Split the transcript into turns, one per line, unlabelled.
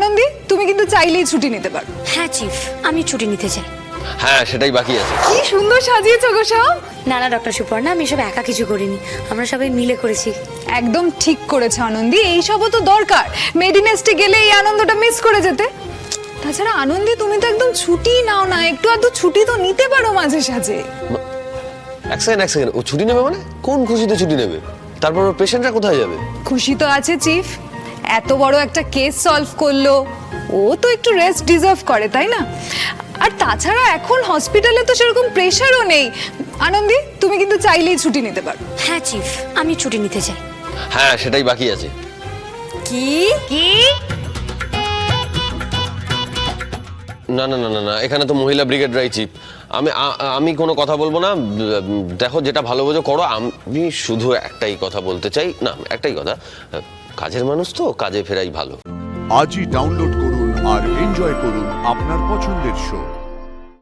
আনন্দি, তুমি কিন্তু চাইলেই ছুটি নিতে পারো।
হ্যাঁ চিফ, আমি ছুটি নিতে চাই।
হ্যাঁ, সেটাই বাকি আছে।
কি সুন্দর সাজিয়েছো গো সব।
না না ডক্টর সুপর্ণা, আমি সব একা কিছু করিনি, আমরা সবাই মিলে করেছি।
একদম ঠিক করেছো আনন্দি, এইসবও তো দরকার। মেডিনেস্টে গেলে এই আনন্দটা মিস করে যেতে। তাছাড়া আনন্দি, তুমি তো একদম ছুটি নাও না, একটু আধটু ছুটি তো নিতে পারো মাঝে সাঝে।
এক সেকেন্ড, ও ছুটি নেবে মানে? কোন খুশিতে ছুটি নেবে? তারপর ওর পেশেন্টরা কোথায় যাবে?
খুশি তো আছে চিফ, এত বড় একটা কেস সলভ করলো, ও তো একটু রেস্ট ডিজার্ভ করে, তাই না? আর তাছাড়া এখন হসপিটালে তো সেরকম প্রেশারও নেই। আনন্দি, তুমি কিন্তু চাইলেই ছুটি নিতে পারো।
হ্যাঁ চিফ, আমি ছুটি নিতে চাই।
হ্যাঁ, সেটাই বাকি আছে।
কি কি?
না না না না না, এখানে তো মহিলা ব্রিগেড রাই চিফ। আমি কোনো কথা বলবো না। দেখো, যেটা ভালো বোঝো করো। আমি শুধু একটাই কথা বলতে চাই, না একটাই কথা, কাজের মানুষ তো কাজে ফেরাই ভালো।
আজই ডাউনলোড করুন আর এনজয় করুন আপনার পছন্দের শো।